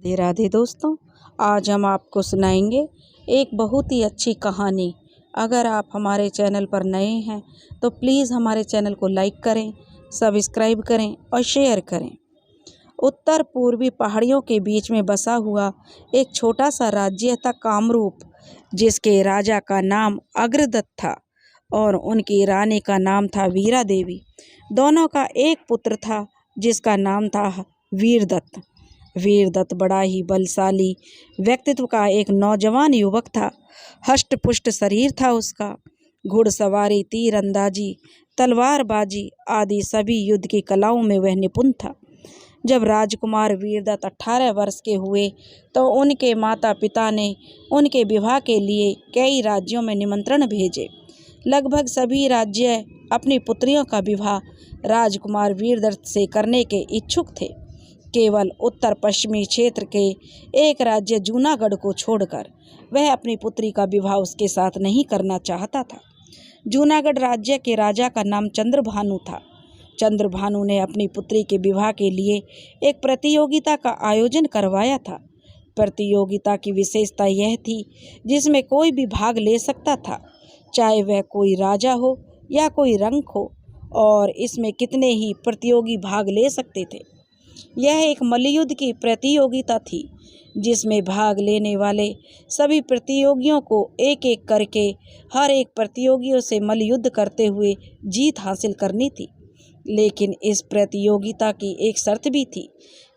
राधे राधे दोस्तों, आज हम आपको सुनाएंगे एक बहुत ही अच्छी कहानी। अगर आप हमारे चैनल पर नए हैं तो प्लीज़ हमारे चैनल को लाइक करें, सब्सक्राइब करें और शेयर करें। उत्तर पूर्वी पहाड़ियों के बीच में बसा हुआ एक छोटा सा राज्य था कामरूप, जिसके राजा का नाम अग्रदत्त था और उनकी रानी का नाम था वीरा देवी। दोनों का एक पुत्र था जिसका नाम था वीरदत्त। वीरदत्त बड़ा ही बलशाली व्यक्तित्व का एक नौजवान युवक था। हष्ट-पुष्ट शरीर था उसका। घुड़सवारी, तीरंदाजी, तलवारबाजी आदि सभी युद्ध की कलाओं में वह निपुण था। जब राजकुमार वीरदत्त 18 वर्ष के हुए तो उनके माता पिता ने उनके विवाह के लिए कई राज्यों में निमंत्रण भेजे। लगभग सभी राज्य अपनी पुत्रियों का विवाह राजकुमार वीरदत्त से करने के इच्छुक थे। केवल उत्तर पश्चिमी क्षेत्र के एक राज्य जूनागढ़ को छोड़कर वह अपनी पुत्री का विवाह उसके साथ नहीं करना चाहता था। जूनागढ़ राज्य के राजा का नाम चंद्रभानु था। चंद्रभानु ने अपनी पुत्री के विवाह के लिए एक प्रतियोगिता का आयोजन करवाया था। प्रतियोगिता की विशेषता यह थी जिसमें कोई भी भाग ले सकता था, चाहे वह कोई राजा हो या कोई रंक हो, और इसमें कितने ही प्रतियोगी भाग ले सकते थे। यह एक मल्लयुद्ध की प्रतियोगिता थी जिसमें भाग लेने वाले सभी प्रतियोगियों को एक एक करके हर एक प्रतियोगियों से मल्लयुद्ध करते हुए जीत हासिल करनी थी। लेकिन इस प्रतियोगिता की एक शर्त भी थी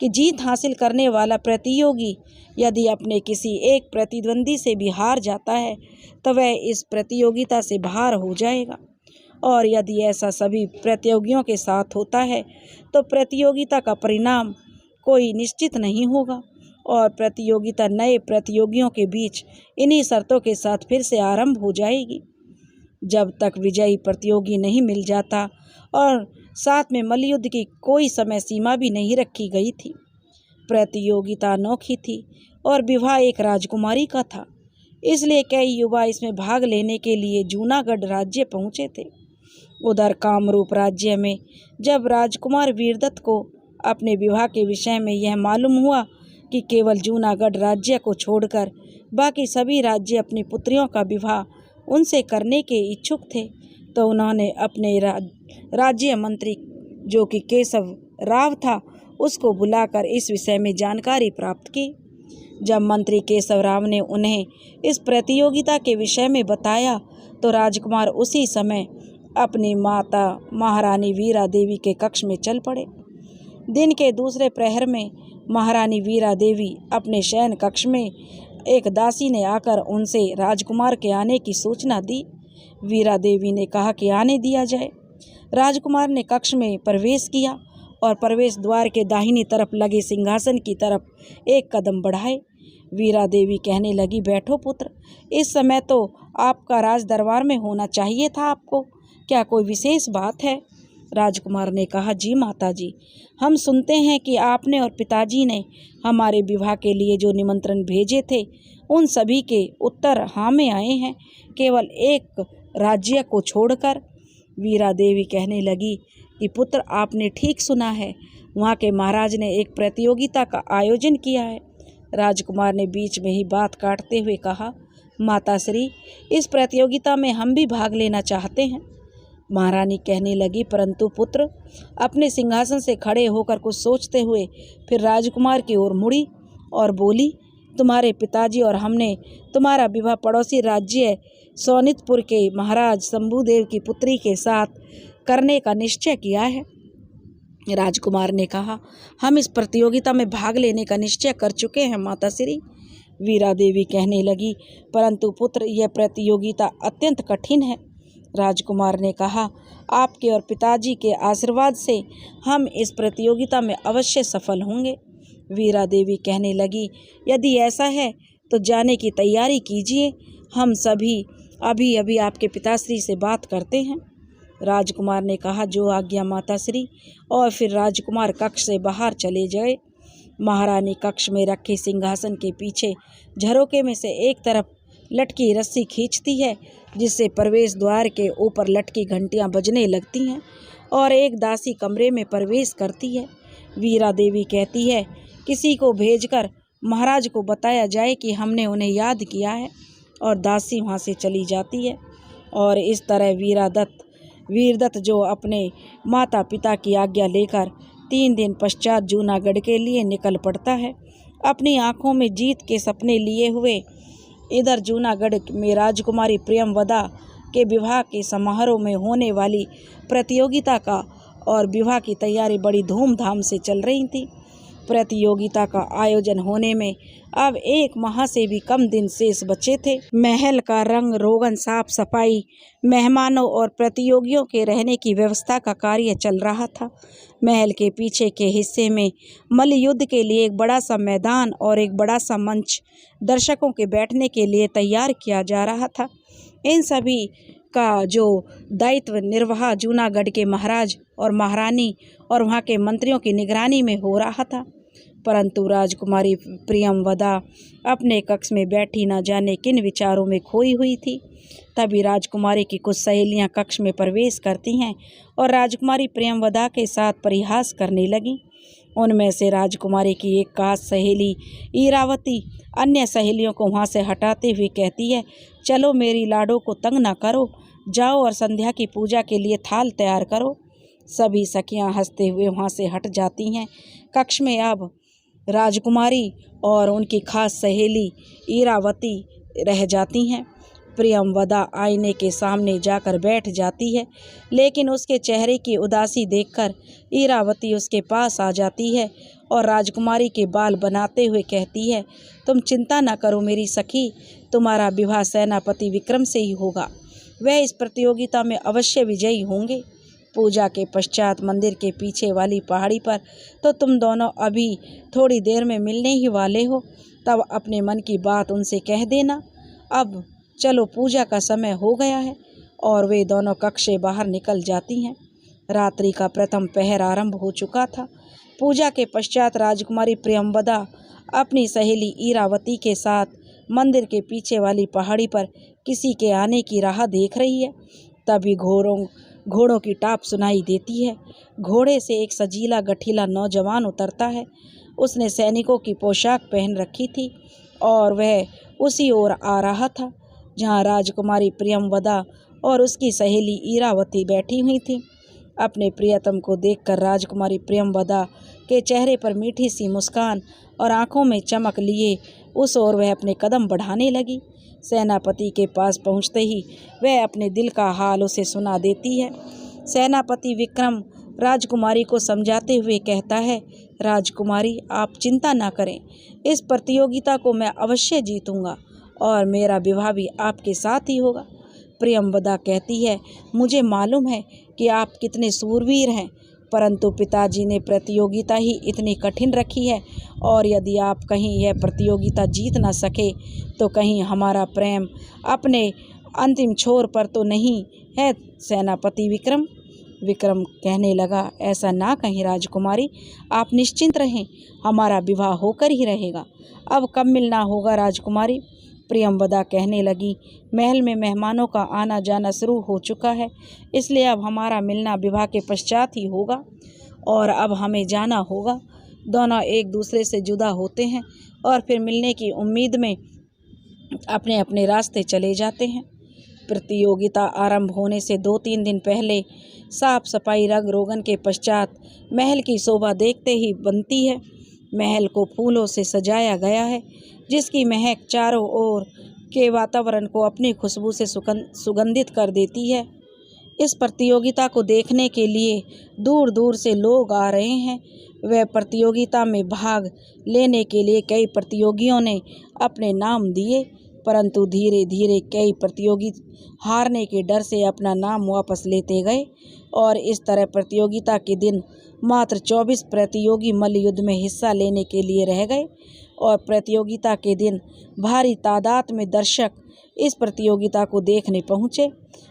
कि जीत हासिल करने वाला प्रतियोगी यदि अपने किसी एक प्रतिद्वंदी से भी हार जाता है तो वह इस प्रतियोगिता से बाहर हो जाएगा, और यदि ऐसा सभी प्रतियोगियों के साथ होता है तो प्रतियोगिता का परिणाम कोई निश्चित नहीं होगा और प्रतियोगिता नए प्रतियोगियों के बीच इन्हीं शर्तों के साथ फिर से आरंभ हो जाएगी। जब तक विजयी प्रतियोगी नहीं मिल जाता, और साथ में मल्लयुद्ध की कोई समय सीमा भी नहीं रखी गई थी। प्रतियोगिता अनोखी थी और विवाह एक राजकुमारी का था, इसलिए कई युवा इसमें भाग लेने के लिए जूनागढ़ राज्य पहुँचे थे। उधर कामरूप राज्य में जब राजकुमार वीरदत्त को अपने विवाह के विषय में यह मालूम हुआ कि केवल जूनागढ़ राज्य को छोड़कर बाकी सभी राज्य अपनी पुत्रियों का विवाह उनसे करने के इच्छुक थे, तो उन्होंने अपने राज्य मंत्री, जो कि केशव राव था, उसको बुलाकर इस विषय में जानकारी प्राप्त की। जब मंत्री केशव राव ने उन्हें इस प्रतियोगिता के विषय में बताया तो राजकुमार उसी समय अपनी माता महारानी वीरा देवी के कक्ष में चल पड़े। दिन के दूसरे प्रहर में महारानी वीरा देवी अपने शयन कक्ष में एक दासी ने आकर उनसे राजकुमार के आने की सूचना दी। वीरा देवी ने कहा कि आने दिया जाए। राजकुमार ने कक्ष में प्रवेश किया और प्रवेश द्वार के दाहिनी तरफ लगे सिंहासन की तरफ एक कदम बढ़ाए। वीरा देवी कहने लगी, बैठो पुत्र, इस समय तो आपका राज दरबार में होना चाहिए था आपको, क्या कोई विशेष बात है? राजकुमार ने कहा, जी माताजी, हम सुनते हैं कि आपने और पिताजी ने हमारे विवाह के लिए जो निमंत्रण भेजे थे उन सभी के उत्तर हाँ में आए हैं, केवल एक राज्य को छोड़कर। वीरा देवी कहने लगी कि पुत्र, आपने ठीक सुना है, वहाँ के महाराज ने एक प्रतियोगिता का आयोजन किया है। राजकुमार ने बीच में ही बात काटते हुए कहा, माताश्री, इस प्रतियोगिता में हम भी भाग लेना चाहते हैं। महारानी कहने लगी, परंतु पुत्र, अपने सिंहासन से खड़े होकर कुछ सोचते हुए फिर राजकुमार की ओर मुड़ी और बोली, तुम्हारे पिताजी और हमने तुम्हारा विवाह पड़ोसी राज्य सोनितपुर के महाराज शंभुदेव की पुत्री के साथ करने का निश्चय किया है। राजकुमार ने कहा, हम इस प्रतियोगिता में भाग लेने का निश्चय कर चुके हैं माताश्री। वीरा देवी कहने लगी, परंतु पुत्र, यह प्रतियोगिता अत्यंत कठिन है। राजकुमार ने कहा, आपके और पिताजी के आशीर्वाद से हम इस प्रतियोगिता में अवश्य सफल होंगे। वीरा देवी कहने लगी, यदि ऐसा है तो जाने की तैयारी कीजिए, हम सभी अभी अभी आपके पिताश्री से बात करते हैं। राजकुमार ने कहा, जो आज्ञा माताश्री, और फिर राजकुमार कक्ष से बाहर चले गए। महारानी कक्ष में रखे सिंहासन के पीछे झरोके में से एक तरफ लटकी रस्सी खींचती है, जिससे प्रवेश द्वार के ऊपर लटकी घंटियां बजने लगती हैं और एक दासी कमरे में प्रवेश करती है। वीरा देवी कहती है, किसी को भेजकर महाराज को बताया जाए कि हमने उन्हें याद किया है, और दासी वहाँ से चली जाती है। और इस तरह वीरदत्त जो अपने माता पिता की आज्ञा लेकर 3 दिन पश्चात जूनागढ़ के लिए निकल पड़ता है। अपनी आंखों में जीत के सपने लिए हुए इधर जूनागढ़ में राजकुमारी प्रियमवदा के विवाह के समारोह में होने वाली प्रतियोगिता का और विवाह की तैयारी बड़ी धूमधाम से चल रही थी। प्रतियोगिता का आयोजन होने में अब 1 माह से भी कम दिन शेष बचे थे। महल का रंग रोगन, साफ सफाई, मेहमानों और प्रतियोगियों के रहने की व्यवस्था का कार्य चल रहा था। महल के पीछे के हिस्से में मल्ल युद्ध के लिए एक बड़ा सा मैदान और एक बड़ा सा मंच दर्शकों के बैठने के लिए तैयार किया जा रहा था। इन सभी का जो दायित्व निर्वाह जूनागढ़ के महाराज और महारानी और वहाँ के मंत्रियों की निगरानी में हो रहा था। परंतु राजकुमारी प्रियमवदा अपने कक्ष में बैठी न जाने किन विचारों में खोई हुई थी। तभी राजकुमारी की कुछ सहेलियां कक्ष में प्रवेश करती हैं और राजकुमारी प्रियमवदा के साथ परिहास करने लगीं। उनमें से राजकुमारी की एक खास सहेली ईरावती अन्य सहेलियों को वहाँ से हटाते हुए कहती है, चलो मेरी लाडो को तंग ना करो, जाओ और संध्या की पूजा के लिए थाल तैयार करो। सभी सखियां हंसते हुए वहाँ से हट जाती हैं। कक्ष में अब राजकुमारी और उनकी खास सहेली ईरावती रह जाती हैं। प्रियमवदा आईने के सामने जाकर बैठ जाती है, लेकिन उसके चेहरे की उदासी देखकर ईरावती उसके पास आ जाती है और राजकुमारी के बाल बनाते हुए कहती है, तुम चिंता न करो मेरी सखी, तुम्हारा विवाह सेनापति विक्रम से ही होगा। वह इस प्रतियोगिता में अवश्य विजयी होंगे। पूजा के पश्चात मंदिर के पीछे वाली पहाड़ी पर तो तुम दोनों अभी थोड़ी देर में मिलने ही वाले हो, तब अपने मन की बात उनसे कह देना। अब चलो, पूजा का समय हो गया है। और वे दोनों कक्ष से बाहर निकल जाती हैं। रात्रि का प्रथम पहर आरंभ हो चुका था। पूजा के पश्चात राजकुमारी प्रियमवदा अपनी सहेली ईरावती के साथ मंदिर के पीछे वाली पहाड़ी पर किसी के आने की राह देख रही है। तभी घोड़ों की टाप सुनाई देती है। घोड़े से एक सजीला गठीला नौजवान उतरता है। उसने सैनिकों की पोशाक पहन रखी थी और वह उसी ओर आ रहा था जहाँ राजकुमारी प्रियमवदा और उसकी सहेली ईरावती बैठी हुई थी। अपने प्रियतम को देखकर राजकुमारी प्रियमवदा के चेहरे पर मीठी सी मुस्कान और आंखों में चमक लिए उस ओर वह अपने कदम बढ़ाने लगी। सेनापति के पास पहुंचते ही वह अपने दिल का हाल उसे सुना देती है। सेनापति विक्रम राजकुमारी को समझाते हुए कहता है, राजकुमारी आप चिंता ना करें, इस प्रतियोगिता को मैं अवश्य जीतूंगा और मेरा विवाह भी आपके साथ ही होगा। प्रियमवदा कहती है, मुझे मालूम है कि आप कितने सूरवीर हैं, परंतु पिताजी ने प्रतियोगिता ही इतनी कठिन रखी है और यदि आप कहीं यह प्रतियोगिता जीत न सके तो कहीं हमारा प्रेम अपने अंतिम छोर पर तो नहीं है सेनापति विक्रम। विक्रम कहने लगा, ऐसा ना कहीं राजकुमारी, आप निश्चिंत रहें, हमारा विवाह होकर ही रहेगा। अब कब मिलना होगा राजकुमारी? प्रियमवदा कहने लगी, महल में मेहमानों का आना जाना शुरू हो चुका है, इसलिए अब हमारा मिलना विवाह के पश्चात ही होगा और अब हमें जाना होगा। दोनों एक दूसरे से जुदा होते हैं और फिर मिलने की उम्मीद में अपने अपने रास्ते चले जाते हैं। प्रतियोगिता आरंभ होने से 2-3 दिन पहले साफ सफाई रंग रोगन के पश्चात महल की शोभा देखते ही बनती है। महल को फूलों से सजाया गया है, जिसकी महक चारों ओर के वातावरण को अपनी खुशबू से सुगंधित कर देती है। इस प्रतियोगिता को देखने के लिए दूर दूर से लोग आ रहे हैं। वह प्रतियोगिता में भाग लेने के लिए कई प्रतियोगियों ने अपने नाम दिए, परंतु धीरे धीरे कई प्रतियोगी हारने के डर से अपना नाम वापस लेते गए और इस तरह प्रतियोगिता के दिन मात्र 24 प्रतियोगी मल्ल युद्ध में हिस्सा लेने के लिए रह गए और प्रतियोगिता के दिन भारी तादाद में दर्शक इस प्रतियोगिता को देखने पहुँचे।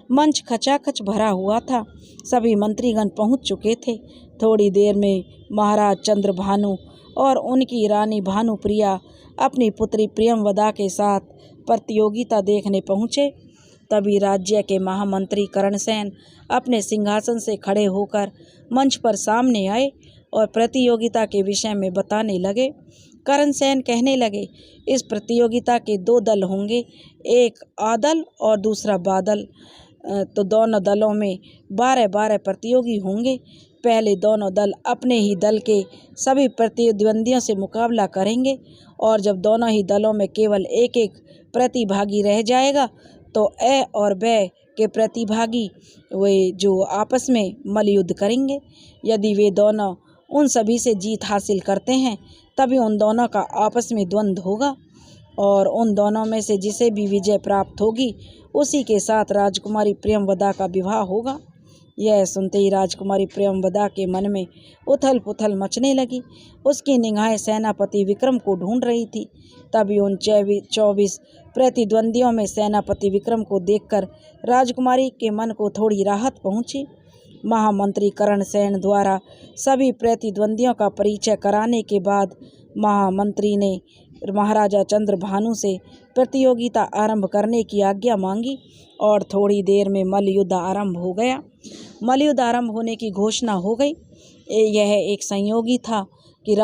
मंच खचाखच भरा हुआ था। सभी मंत्रीगण पहुँच चुके थे। थोड़ी देर में महाराज चंद्रभानु और उनकी रानी भानुप्रिया अपनी पुत्री प्रियमवदा के साथ प्रतियोगिता देखने पहुँचे। तभी राज्य के महामंत्री करणसेन अपने सिंहासन से खड़े होकर मंच पर सामने आए और प्रतियोगिता के विषय में बताने लगे। करण सेन कहने लगे, इस प्रतियोगिता के 2 दल होंगे, एक आ दल और दूसरा बा दल। तो दोनों दलों में 12-12 प्रतियोगी होंगे। पहले दोनों दल अपने ही दल के सभी प्रतिद्वंदियों से मुकाबला करेंगे और जब दोनों ही दलों में केवल एक एक प्रतिभागी रह जाएगा तो ए और ब के प्रतिभागी वे जो आपस में मल्लयुद्ध करेंगे। यदि वे दोनों उन सभी से जीत हासिल करते हैं तभी उन दोनों का आपस में द्वंद्व होगा और उन दोनों में से जिसे भी विजय प्राप्त होगी उसी के साथ राजकुमारी प्रियंवदा का विवाह होगा। यह सुनते ही राजकुमारी प्रियंवदा के मन में उथल पुथल मचने लगी। उसकी निगाहें सेनापति विक्रम को ढूंढ रही थी। तभी उन 24 प्रतिद्वंदियों में सेनापति विक्रम को देखकर राजकुमारी के मन को थोड़ी राहत पहुंची। महामंत्री करण सेन द्वारा सभी प्रतिद्वंदियों का परिचय कराने के बाद महामंत्री ने महाराजा चंद्रभानु से प्रतियोगिता आरंभ करने की आज्ञा मांगी और थोड़ी देर में मल्लयुद्ध आरंभ हो गया। मल्लयुद्ध आरंभ होने की घोषणा हो गई। यह एक संयोगी था कि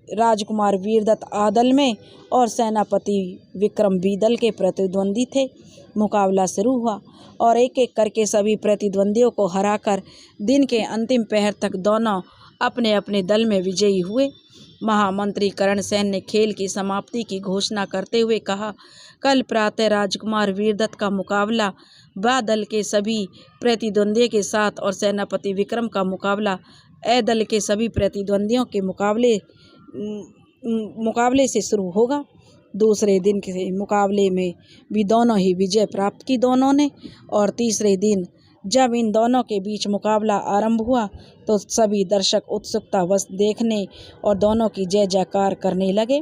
राजकुमार वीरदत्त आ दल में और सेनापति विक्रम बी दल के प्रतिद्वंदी थे। मुकाबला शुरू हुआ और एक एक करके सभी प्रतिद्वंदियों को हराकर दिन के अंतिम पहर तक दोनों अपने अपने दल में विजयी हुए। महामंत्री करण सेन ने खेल की समाप्ति की घोषणा करते हुए कहा, कल प्रातः राजकुमार वीरदत्त का मुकाबला बा दल के सभी प्रतिद्वंदियों के साथ और सेनापति विक्रम का मुकाबला ए दल के सभी प्रतिद्वंदियों के मुकाबले से शुरू होगा। दूसरे दिन के मुकाबले में भी दोनों ही विजय प्राप्त की दोनों ने और तीसरे दिन जब इन दोनों के बीच मुकाबला आरंभ हुआ तो सभी दर्शक उत्सुकतावश देखने और दोनों की जय जयकार करने लगे।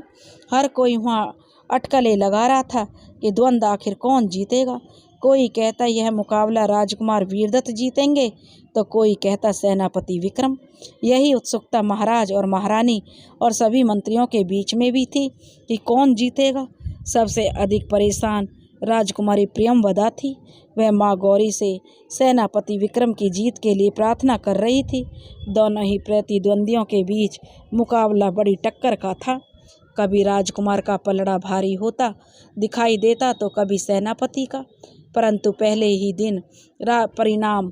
हर कोई वहाँ अटकलें लगा रहा था कि द्वंद्व आखिर कौन जीतेगा। कोई कहता यह मुकाबला राजकुमार वीरदत्त जीतेंगे तो कोई कहता सेनापति विक्रम। यही उत्सुकता महाराज और महारानी और सभी मंत्रियों के बीच में भी थी कि कौन जीतेगा। सबसे अधिक परेशान राजकुमारी प्रियंवदा थी। वह माँ गौरी से सेनापति विक्रम की जीत के लिए प्रार्थना कर रही थी। दोनों ही प्रतिद्वंदियों के बीच मुकाबला बड़ी टक्कर का था। कभी राजकुमार का पलड़ा भारी होता दिखाई देता तो कभी सेनापति का, परंतु पहले ही दिन परिणाम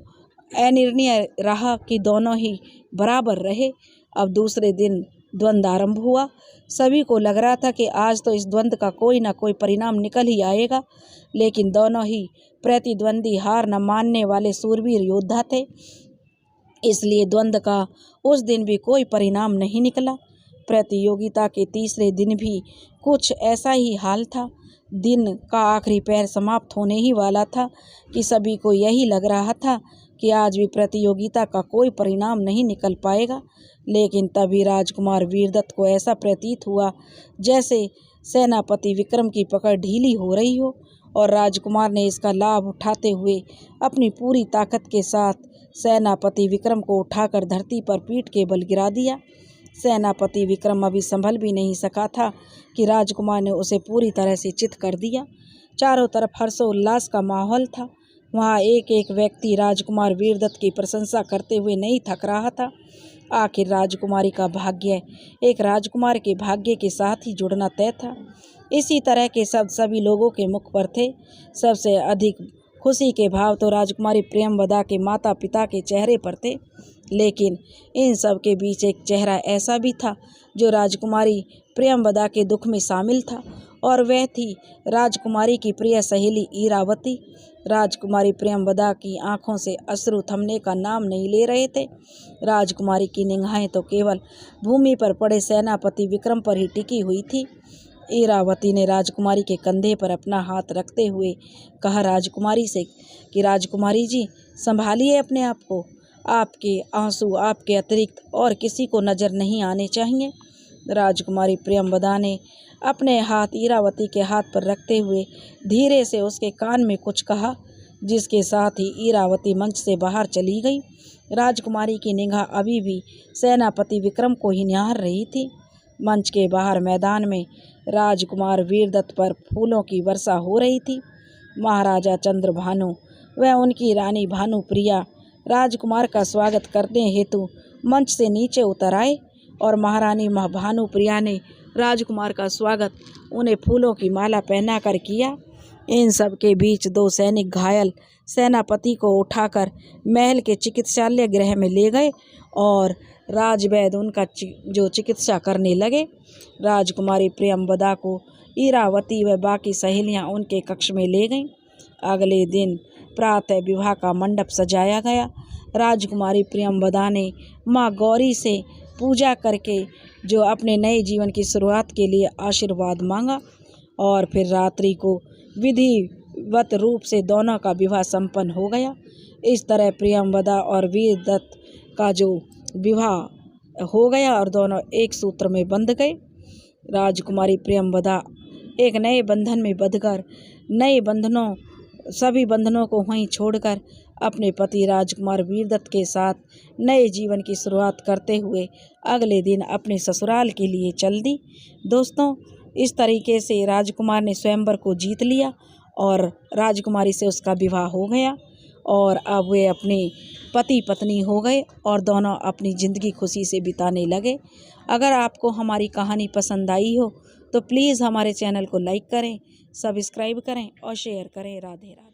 अनिर्णीय रहा कि दोनों ही बराबर रहे। अब दूसरे दिन द्वंद्व आरंभ हुआ। सभी को लग रहा था कि आज तो इस द्वंद्व का कोई ना कोई परिणाम निकल ही आएगा, लेकिन दोनों ही प्रतिद्वंदी हार न मानने वाले सूरवीर योद्धा थे, इसलिए द्वंद्व का उस दिन भी कोई परिणाम नहीं निकला। प्रतियोगिता के तीसरे दिन भी कुछ ऐसा ही हाल था। दिन का आखिरी पहर समाप्त होने ही वाला था कि सभी को यही लग रहा था कि आज भी प्रतियोगिता का कोई परिणाम नहीं निकल पाएगा। लेकिन तभी राजकुमार वीरदत्त को ऐसा प्रतीत हुआ जैसे सेनापति विक्रम की पकड़ ढीली हो रही हो और राजकुमार ने इसका लाभ उठाते हुए अपनी पूरी ताकत के साथ सेनापति विक्रम को उठाकर धरती पर पीठ के बल गिरा दिया। सेनापति विक्रम अभी संभल भी नहीं सका था कि राजकुमार ने उसे पूरी तरह से चित कर दिया। चारों तरफ हर्षोल्लास का माहौल था। वहाँ एक एक व्यक्ति राजकुमार वीरदत्त की प्रशंसा करते हुए नहीं थक रहा था। आखिर राजकुमारी का भाग्य एक राजकुमार के भाग्य के साथ ही जुड़ना तय था। इसी तरह के शब्द सभी लोगों के मुख पर थे। सबसे अधिक खुशी के भाव तो राजकुमारी प्रियंवदा के माता पिता के चेहरे पर थे, लेकिन इन सब के बीच एक चेहरा ऐसा भी था जो राजकुमारी प्रियंवदा के दुख में शामिल था और वह थी राजकुमारी की प्रिय सहेली इरावती। राजकुमारी प्रियंवदा की आंखों से अश्रु थमने का नाम नहीं ले रहे थे। राजकुमारी की निगाहें तो केवल भूमि पर पड़े सेनापति विक्रम पर ही टिकी हुई थी। इरावती ने राजकुमारी के कंधे पर अपना हाथ रखते हुए कहा राजकुमारी से कि राजकुमारी जी, संभालिए अपने आप को। आपके आंसू आपके अतिरिक्त और किसी को नज़र नहीं आने चाहिए। राजकुमारी प्रियंवदा ने अपने हाथ इरावती के हाथ पर रखते हुए धीरे से उसके कान में कुछ कहा, जिसके साथ ही इरावती मंच से बाहर चली गई। राजकुमारी की निगाह अभी भी सेनापति विक्रम को ही निहार रही थी। मंच के बाहर मैदान में राजकुमार वीरदत्त पर फूलों की वर्षा हो रही थी। महाराजा चंद्रभानु व उनकी रानी भानुप्रिया राजकुमार का स्वागत करने हेतु मंच से नीचे उतर आए और महारानी भानुप्रिया ने राजकुमार का स्वागत उन्हें फूलों की माला पहनाकर किया। इन सब के बीच 2 सैनिक घायल सेनापति को उठाकर महल के चिकित्सालय गृह में ले गए और राजवैद्य उनका जो चिकित्सा करने लगे। राजकुमारी प्रियंवदा को इरावती व बाकी सहेलियां उनके कक्ष में ले गईं। अगले दिन प्रातः विवाह का मंडप सजाया गया। राजकुमारी प्रियंवदा ने माँ गौरी से पूजा करके जो अपने नए जीवन की शुरुआत के लिए आशीर्वाद मांगा और फिर रात्रि को विधिवत रूप से दोनों का विवाह संपन्न हो गया। इस तरह प्रियंवदा और वीरदत्त का जो विवाह हो गया और दोनों एक सूत्र में बंध गए। राजकुमारी प्रियंवदा एक नए बंधन में बंधकर सभी बंधनों को वहीं छोड़कर अपने पति राजकुमार वीरदत्त के साथ नए जीवन की शुरुआत करते हुए अगले दिन अपने ससुराल के लिए चल दी। दोस्तों, इस तरीके से राजकुमार ने स्वयंवर को जीत लिया और राजकुमारी से उसका विवाह हो गया और अब वे अपने पति पत्नी हो गए और दोनों अपनी ज़िंदगी खुशी से बिताने लगे। अगर आपको हमारी कहानी पसंद आई हो तो प्लीज़ हमारे चैनल को लाइक करें, सब्सक्राइब करें और शेयर करें। राधे राधे।